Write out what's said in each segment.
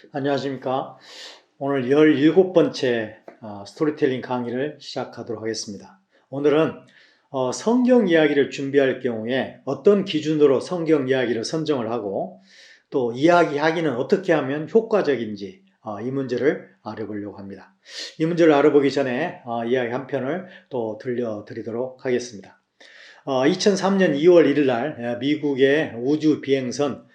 안녕하십니까. 오늘 17번째 스토리텔링 강의를 시작하도록 하겠습니다. 오늘은 성경 이야기를 준비할 경우에 어떤 기준으로 성경 이야기를 선정을 하고 또 이야기하기는 어떻게 하면 효과적인지 이 문제를 알아보려고 합니다. 이 문제를 알아보기 전에 이야기 한 편을 또 들려드리도록 하겠습니다. 2003년 2월 1일 날 미국의 우주 비행선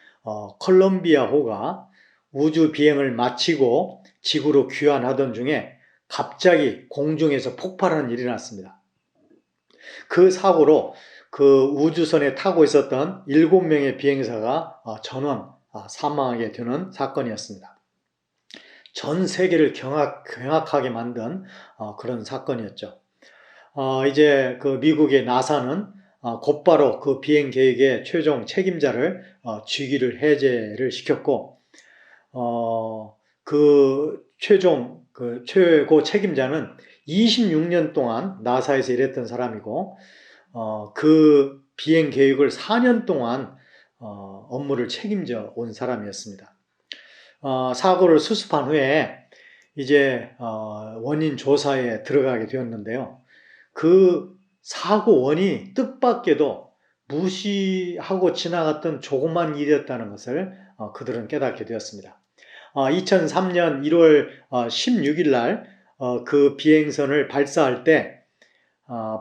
콜럼비아호가 우주 비행을 마치고 지구로 귀환하던 중에 갑자기 공중에서 폭발하는 일이 났습니다. 그 사고로 그 우주선에 타고 있었던 7명의 비행사가 전원 사망하게 되는 사건이었습니다. 전 세계를 경악하게 만든 그런 사건이었죠. 이제 그 미국의 나사는 곧바로 그 비행 계획의 최종 책임자를 직위를 해제를 시켰고, 그 최고 책임자는 26년 동안 나사에서 일했던 사람이고, 그 비행 계획을 4년 동안 업무를 책임져 온 사람이었습니다. 사고를 수습한 후에 이제 원인 조사에 들어가게 되었는데요. 그 사고 원인이 뜻밖에도 무시하고 지나갔던 조그만 일이었다는 것을 그들은 깨닫게 되었습니다. 2003년 1월 16일 날 그 비행선을 발사할 때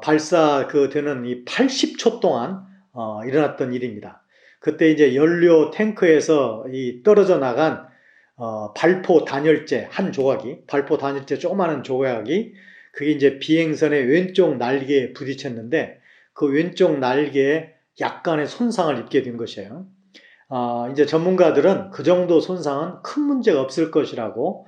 발사 되는 이 80초 동안 일어났던 일입니다. 그때 이제 연료 탱크에서 이 떨어져 나간 발포 단열재 한 조각이, 발포 단열재 조그마한 조각이 그게 이제 비행선의 왼쪽 날개에 부딪혔는데 그 왼쪽 날개에 약간의 손상을 입게 된 것이에요. 이제 전문가들은 그 정도 손상은 큰 문제가 없을 것이라고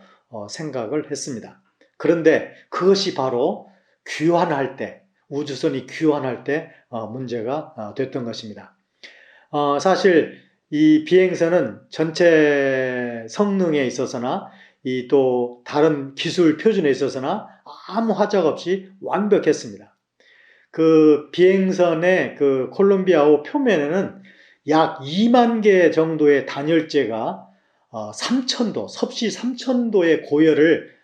생각을 했습니다. 그런데 그것이 바로 귀환할 때, 우주선이 귀환할 때 문제가 됐던 것입니다. 사실 이 비행선은 전체 성능에 있어서나 이 또 다른 기술 표준에 있어서나 아무 하자가 없이 완벽했습니다. 그 비행선의 그 콜롬비아호 표면에는 약 2만 개 정도의 단열재가 3,000도, 섭씨 3,000도의 고열을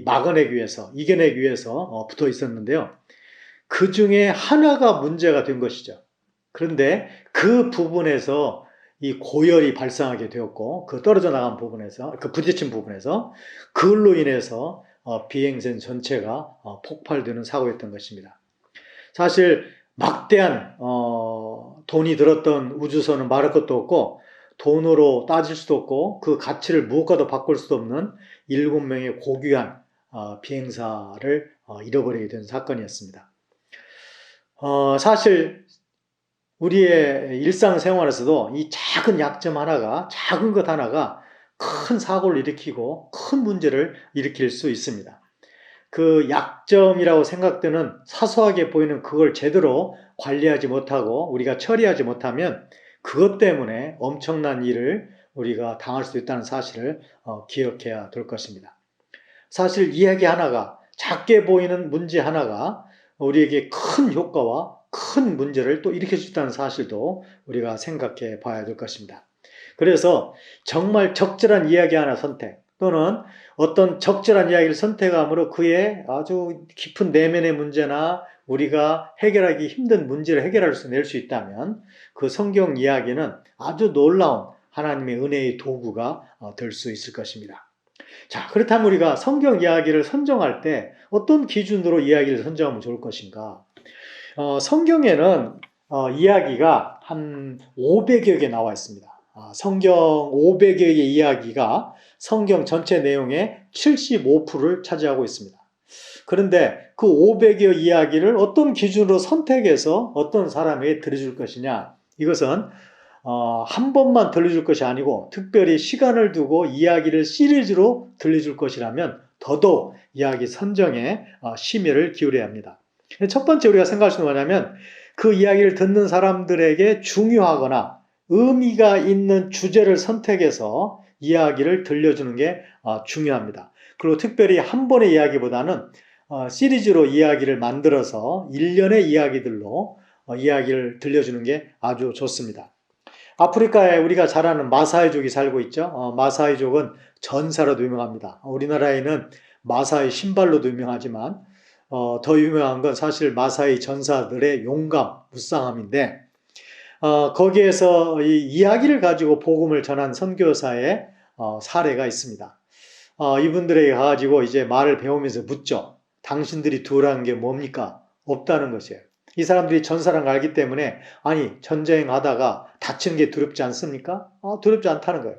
막아내기 위해서, 이겨내기 위해서 붙어 있었는데요. 그 중에 하나가 문제가 된 것이죠. 그런데 그 부분에서 이 고열이 발생하게 되었고, 그 떨어져 나간 부분에서, 그 부딪힌 부분에서, 그걸로 인해서 비행선 전체가 폭발되는 사고였던 것입니다. 사실 막대한 돈이 들었던 우주선은 말할 것도 없고, 돈으로 따질 수도 없고, 그 가치를 무엇과도 바꿀 수도 없는 7명의 고귀한 비행사를 잃어버리게 된 사건이었습니다. 사실 우리의 일상생활에서도 이 작은 약점 하나가, 작은 것 하나가 큰 사고를 일으키고 큰 문제를 일으킬 수 있습니다. 그 약점이라고 생각되는 사소하게 보이는 그걸 제대로 관리하지 못하고 우리가 처리하지 못하면 그것 때문에 엄청난 일을 우리가 당할 수 있다는 사실을 기억해야 될 것입니다. 사실 이야기 하나가, 작게 보이는 문제 하나가 우리에게 큰 효과와 큰 문제를 또 일으킬 수 있다는 사실도 우리가 생각해 봐야 될 것입니다. 그래서 정말 적절한 이야기 하나 선택, 또는 어떤 적절한 이야기를 선택함으로 그의 아주 깊은 내면의 문제나 우리가 해결하기 힘든 문제를 낼 수 있다면 그 성경 이야기는 아주 놀라운 하나님의 은혜의 도구가 될 수 있을 것입니다. 자, 그렇다면 우리가 성경 이야기를 선정할 때 어떤 기준으로 이야기를 선정하면 좋을 것인가? 성경에는 이야기가 한 500여 개 나와 있습니다. 성경 500여 개의 이야기가 성경 전체 내용의 75%를 차지하고 있습니다. 그런데 그 500여 이야기를 어떤 기준으로 선택해서 어떤 사람에게 들려줄 것이냐? 이것은 한 번만 들려줄 것이 아니고 특별히 시간을 두고 이야기를 시리즈로 들려줄 것이라면 더더욱 이야기 선정에 심혈을 기울여야 합니다. 첫 번째 우리가 생각할 수 있는 뭐냐면 그 이야기를 듣는 사람들에게 중요하거나 의미가 있는 주제를 선택해서 이야기를 들려주는 게 중요합니다. 그리고 특별히 한 번의 이야기보다는 시리즈로 이야기를 만들어서 일련의 이야기들로 이야기를 들려주는 게 아주 좋습니다. 아프리카에 우리가 잘 아는 마사이족이 살고 있죠. 마사이족은 전사로도 유명합니다. 우리나라에는 마사이 신발로도 유명하지만 더 유명한 건 사실 마사이 전사들의 용감, 무쌍함인데 거기에서 이 이야기를 가지고 복음을 전한 선교사의 사례가 있습니다. 이분들에게 가가지고 이제 말을 배우면서 묻죠. 당신들이 두려운 게 뭡니까? 없다는 것이에요. 이 사람들이 전사라는 걸 알기 때문에 아니 전쟁하다가 다치는 게 두렵지 않습니까? 두렵지 않다는 거예요.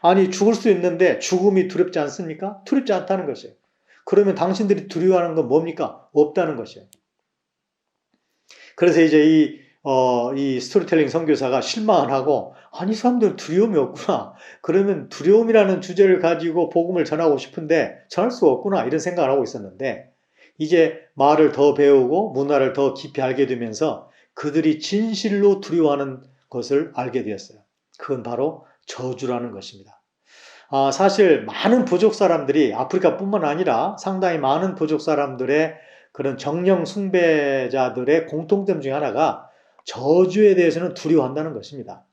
아니 죽을 수 있는데 죽음이 두렵지 않습니까? 두렵지 않다는 것이에요. 그러면 당신들이 두려워하는 건 뭡니까? 없다는 것이에요. 그래서 이제 이 스토리텔링 선교사가 실망을 하고 아니 이 사람들은 두려움이 없구나. 그러면 두려움이라는 주제를 가지고 복음을 전하고 싶은데 전할 수가 없구나 이런 생각을 하고 있었는데 이제 말을 더 배우고 문화를 더 깊이 알게 되면서 그들이 진실로 두려워하는 것을 알게 되었어요. 그건 바로 저주라는 것입니다. 사실 많은 부족 사람들이 아프리카뿐만 아니라 상당히 많은 부족 사람들의 그런 정령 숭배자들의 공통점 중에 하나가 저주에 대해서는 두려워한다는 것입니다.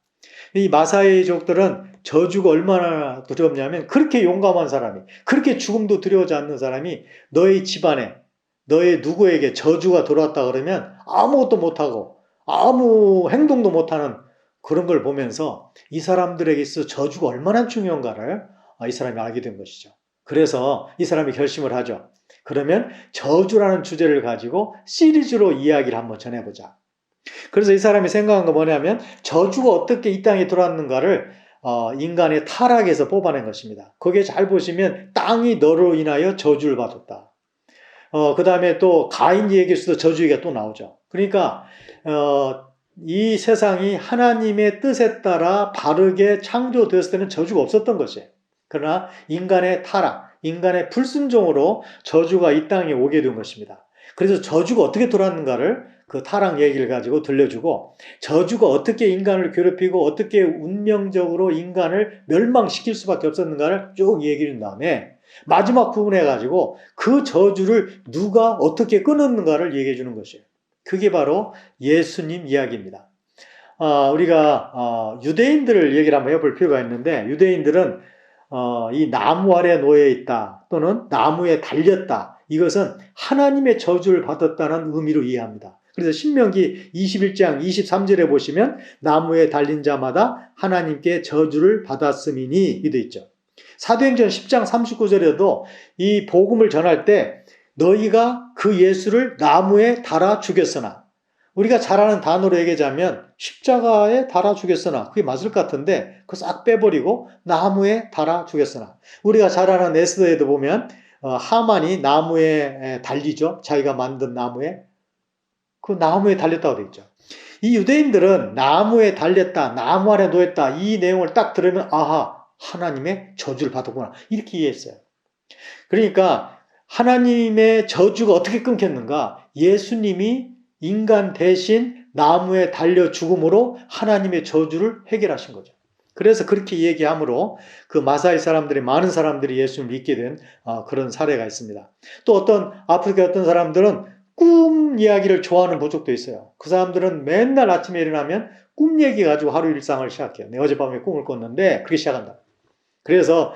이 마사이족들은 저주가 얼마나 두렵냐면 그렇게 용감한 사람이, 그렇게 죽음도 두려워하지 않는 사람이 너의 집안에, 너의 누구에게 저주가 들어왔다 그러면 아무것도 못하고 아무 행동도 못하는 그런 걸 보면서 이 사람들에게 있어 저주가 얼마나 중요한가를 이 사람이 알게 된 것이죠. 그래서 이 사람이 결심을 하죠. 그러면 저주라는 주제를 가지고 시리즈로 이야기를 한번 전해보자. 그래서 이 사람이 생각한 건 뭐냐면 저주가 어떻게 이 땅에 들어왔는가를 인간의 타락에서 뽑아낸 것입니다. 거기에 잘 보시면 땅이 너로 인하여 저주를 받았다. 그 다음에 또 가인 얘기에서도 저주 얘기가 또 나오죠. 그러니까 이 세상이 하나님의 뜻에 따라 바르게 창조되었을 때는 저주가 없었던 것이에요. 그러나 인간의 타락, 인간의 불순종으로 저주가 이 땅에 오게 된 것입니다. 그래서 저주가 어떻게 들어왔는가를 그 타락 얘기를 가지고 들려주고 저주가 어떻게 인간을 괴롭히고 어떻게 운명적으로 인간을 멸망시킬 수밖에 없었는가를 쭉 얘기해 준 다음에 마지막 부분에 가지고 그 저주를 누가 어떻게 끊었는가를 얘기해 주는 것이에요. 그게 바로 예수님 이야기입니다. 우리가 유대인들을 얘기를 한번 해볼 필요가 있는데 유대인들은 이 나무 아래 놓여 있다 또는 나무에 달렸다 이것은 하나님의 저주를 받았다는 의미로 이해합니다. 그래서 신명기 21장 23절에 보시면 나무에 달린 자마다 하나님께 저주를 받았음이니 이렇게 되어 있죠. 사도행전 10장 39절에도 이 복음을 전할 때 너희가 그 예수를 나무에 달아 죽였으나 우리가 잘 아는 단어로 얘기하자면 십자가에 달아 죽였으나 그게 맞을 것 같은데 그거 싹 빼버리고 나무에 달아 죽였으나 우리가 잘 아는 에스더에도 보면 하만이 나무에 달리죠. 자기가 만든 나무에 그 나무에 달렸다고 되어 있죠. 이 유대인들은 나무에 달렸다, 나무 아래 놓였다 이 내용을 딱 들으면 아하 하나님의 저주를 받았구나 이렇게 이해했어요. 그러니까 하나님의 저주가 어떻게 끊겼는가? 예수님이 인간 대신 나무에 달려 죽음으로 하나님의 저주를 해결하신 거죠. 그래서 그렇게 얘기함으로 그 마사이 사람들이 많은 사람들이 예수님을 믿게 된 그런 사례가 있습니다. 또 어떤 아프리카 어떤 사람들은 꿈 이야기를 좋아하는 부족도 있어요. 그 사람들은 맨날 아침에 일어나면 꿈 얘기 가지고 하루 일상을 시작해요. 내 어젯밤에 꿈을 꿨는데 그렇게 시작한다. 그래서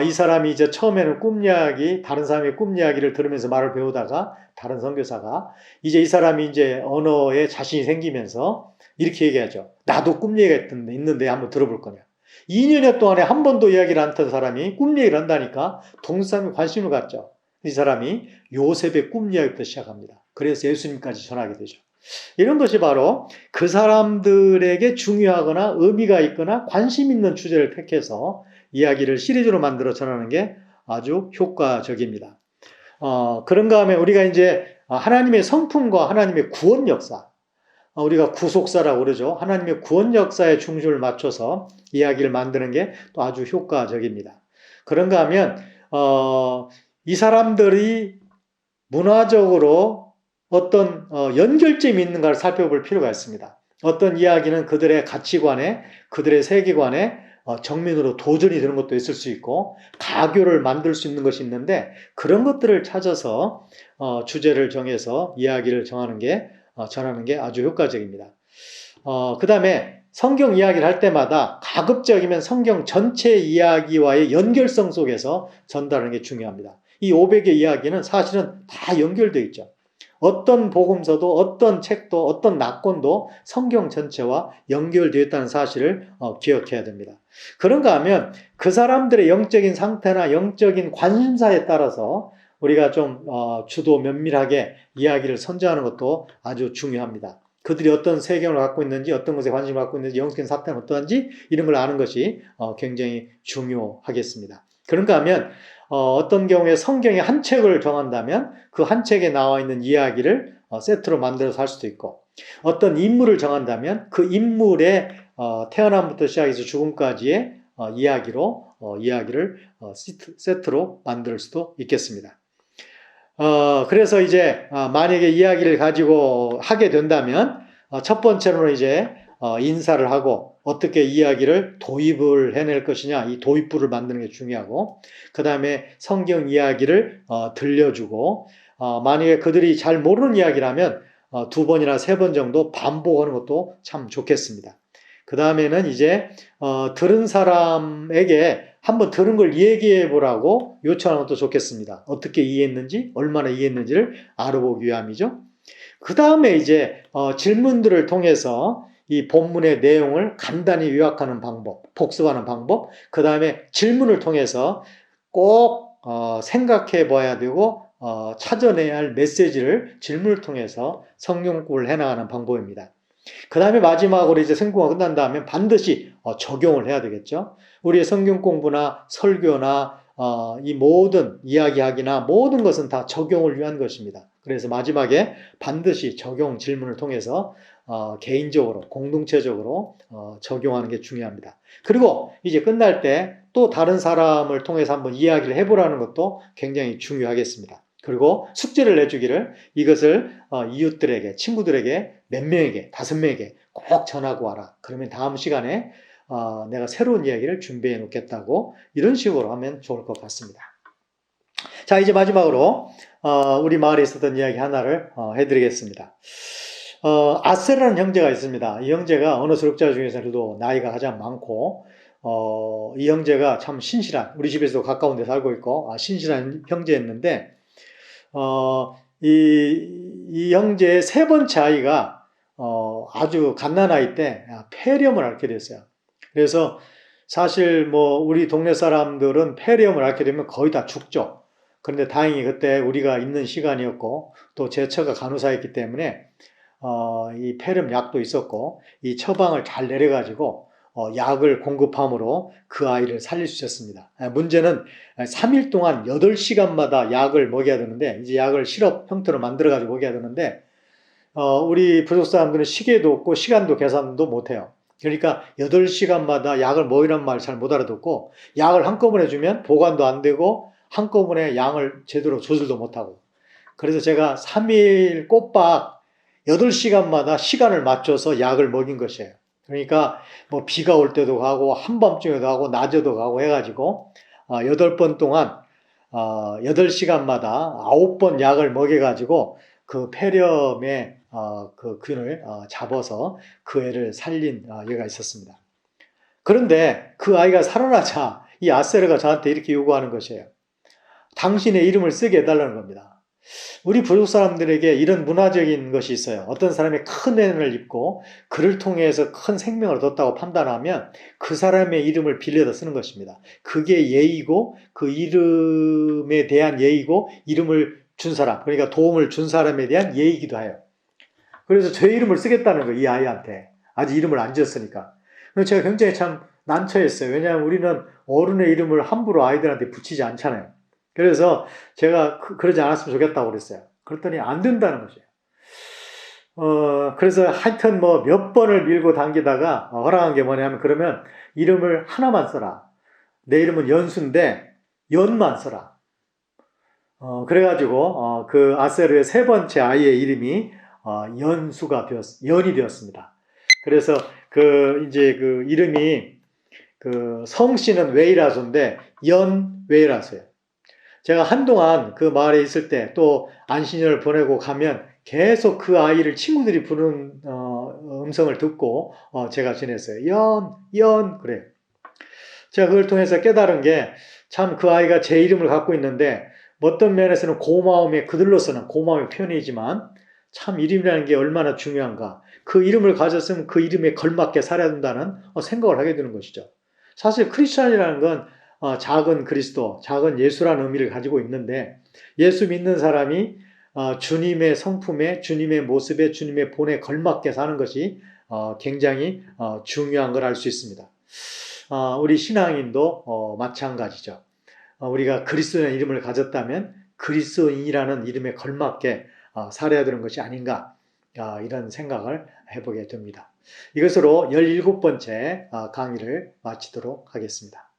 이 사람이 이제 처음에는 꿈 이야기, 다른 사람의 꿈 이야기를 들으면서 말을 배우다가 다른 선교사가 이제 이 사람이 이제 언어에 자신이 생기면서 이렇게 얘기하죠. 나도 꿈 얘기가 있는데 한번 들어볼 거냐. 2년여 동안에 한 번도 이야기를 안 했던 사람이 꿈 얘기를 한다니까 동네 사람이 관심을 갖죠. 이 사람이 요셉의 꿈 이야기부터 시작합니다. 그래서 예수님까지 전하게 되죠. 이런 것이 바로 그 사람들에게 중요하거나 의미가 있거나 관심 있는 주제를 택해서 이야기를 시리즈로 만들어 전하는 게 아주 효과적입니다. 그런가 하면 우리가 이제 하나님의 성품과 하나님의 구원 역사, 우리가 구속사라고 그러죠. 하나님의 구원 역사에 중심을 맞춰서 이야기를 만드는 게 또 아주 효과적입니다. 그런가 하면 이 사람들이 문화적으로 어떤 연결점이 있는가를 살펴볼 필요가 있습니다. 어떤 이야기는 그들의 가치관에, 그들의 세계관에 정면으로 도전이 되는 것도 있을 수 있고 가교를 만들 수 있는 것이 있는데 그런 것들을 찾아서 주제를 정해서 이야기를 전하는 게 아주 효과적입니다. 그 다음에 성경 이야기를 할 때마다 가급적이면 성경 전체 이야기와의 연결성 속에서 전달하는 게 중요합니다. 이 500의 이야기는 사실은 다 연결되어 있죠. 어떤 복음서도 어떤 책도 어떤 낙권도 성경 전체와 연결되어 있다는 사실을 기억해야 됩니다. 그런가 하면 그 사람들의 영적인 상태나 영적인 관심사에 따라서 우리가 좀 주도 면밀하게 이야기를 선정하는 것도 아주 중요합니다. 그들이 어떤 세계관을 갖고 있는지, 어떤 것에 관심을 갖고 있는지, 영적인 사태는 어떠한지 이런 걸 아는 것이 굉장히 중요하겠습니다. 그런가 하면 어떤 경우에 성경의 한 책을 정한다면 그 한 책에 나와 있는 이야기를 세트로 만들어서 할 수도 있고, 어떤 인물을 정한다면 그 인물의 태어남부터 시작해서 죽음까지의 이야기를 세트로 만들 수도 있겠습니다. 그래서 이제 만약에 이야기를 가지고 하게 된다면 첫 번째로는 이제 인사를 하고 어떻게 이야기를 도입을 해낼 것이냐, 이 도입부를 만드는 게 중요하고, 그 다음에 성경 이야기를 들려주고, 만약에 그들이 잘 모르는 이야기라면 2번이나 3번 정도 반복하는 것도 참 좋겠습니다. 그 다음에는 이제 들은 사람에게 한번 들은 걸 얘기해 보라고 요청하는 것도 좋겠습니다. 어떻게 이해했는지, 얼마나 이해했는지를 알아보기 위함이죠. 그 다음에 이제 질문들을 통해서 이 본문의 내용을 간단히 요약하는 방법, 복습하는 방법, 그 다음에 질문을 통해서 꼭 생각해 봐야 되고 찾아내야 할 메시지를 질문을 통해서 성경공부를 해나가는 방법입니다. 그 다음에 마지막으로 이제 성경공부가 끝난 다음에 반드시 적용을 해야 되겠죠. 우리의 성경 공부나 설교나 이 모든 이야기하기나 모든 것은 다 적용을 위한 것입니다. 그래서 마지막에 반드시 적용 질문을 통해서 개인적으로, 공동체적으로 적용하는 게 중요합니다. 그리고 이제 끝날 때 또 다른 사람을 통해서 한번 이야기를 해보라는 것도 굉장히 중요하겠습니다. 그리고 숙제를 내주기를 이것을 이웃들에게, 친구들에게 몇 명에게, 5명에게 꼭 전하고 와라. 그러면 다음 시간에 내가 새로운 이야기를 준비해 놓겠다고 이런 식으로 하면 좋을 것 같습니다. 자, 이제 마지막으로 우리 마을에 있었던 이야기 하나를 해드리겠습니다. 아셀이라는 형제가 있습니다. 이 형제가 어느 수록자 중에서도 나이가 가장 많고 이 형제가 참 신실한, 우리 집에서도 가까운 데 살고 있고 신실한 형제였는데 이 형제의 3번째 아이가 아주 갓난아이 때 폐렴을 앓게 됐어요. 그래서 사실 뭐 우리 동네 사람들은 폐렴을 앓게 되면 거의 다 죽죠. 그런데 다행히 그때 우리가 있는 시간이었고 또 제 처가 간호사였기 때문에 이 폐렴 약도 있었고 이 처방을 잘 내려가지고 약을 공급함으로 그 아이를 살릴 수 있었습니다. 문제는 3일 동안 8시간마다 약을 먹여야 되는데, 이제 약을 시럽 형태로 만들어가지고 먹여야 되는데, 우리 부족 사람들은 시계도 없고 시간도 계산도 못해요. 그러니까 8시간마다 약을 먹이란 말 잘 못 알아듣고, 약을 한꺼번에 주면 보관도 안 되고, 한꺼번에 양을 제대로 조절도 못하고. 그래서 제가 3일 꼬박 8시간마다 시간을 맞춰서 약을 먹인 것이에요. 그러니까 뭐 비가 올 때도 가고 한밤중에도 가고 낮에도 가고 해가지고 8번 동안 8시간마다 9번 약을 먹여가지고 그 폐렴의 그 균을 잡아서 그 애를 살린 예가 있었습니다. 그런데 그 아이가 살아나자 이 아세르가 저한테 이렇게 요구하는 것이에요. 당신의 이름을 쓰게 해달라는 겁니다. 우리 부족 사람들에게 이런 문화적인 것이 있어요. 어떤 사람이 큰 은혜를 입고 그를 통해서 큰 생명을 얻었다고 판단하면 그 사람의 이름을 빌려다 쓰는 것입니다. 그게 예의고 그 이름에 대한 예의고 이름을 준 사람, 그러니까 도움을 준 사람에 대한 예의이기도 해요. 그래서 제 이름을 쓰겠다는 거예요. 이 아이한테. 아직 이름을 안 지었으니까. 그래서 제가 굉장히 참 난처했어요. 왜냐하면 우리는 어른의 이름을 함부로 아이들한테 붙이지 않잖아요. 그래서 제가 그러지 않았으면 좋겠다고 그랬어요. 그랬더니 안 된다는 거죠. 그래서 하여튼 뭐 몇 번을 밀고 당기다가 허락한 게 뭐냐면, 그러면 이름을 하나만 써라. 내 이름은 연수인데 연만 써라. 그래가지고 그 아세르의 3번째 아이의 이름이 연이 되었습니다. 그래서 이제 그 이름이 그 성씨는 웨이라소인데 연웨이라소예요. 제가 한동안 그 마을에 있을 때 또 안신년을 보내고 가면 계속 그 아이를 친구들이 부르는 음성을 듣고 제가 지냈어요. 연 그래요. 제가 그걸 통해서 깨달은 게 참 그 아이가 제 이름을 갖고 있는데 어떤 면에서는 고마움의 그들로서는 고마움의 표현이지만 참 이름이라는 게 얼마나 중요한가. 그 이름을 가졌으면 그 이름에 걸맞게 살아야 된다는 생각을 하게 되는 것이죠. 사실 크리스찬이라는 건 작은 그리스도, 작은 예수라는 의미를 가지고 있는데 예수 믿는 사람이 주님의 성품에, 주님의 모습에, 주님의 본에 걸맞게 사는 것이 굉장히 중요한 걸 알 수 있습니다. 우리 신앙인도 마찬가지죠. 우리가 그리스도라는 이름을 가졌다면 그리스도인이라는 이름에 걸맞게 살아야 되는 것이 아닌가 이런 생각을 해보게 됩니다. 이것으로 17번째 강의를 마치도록 하겠습니다.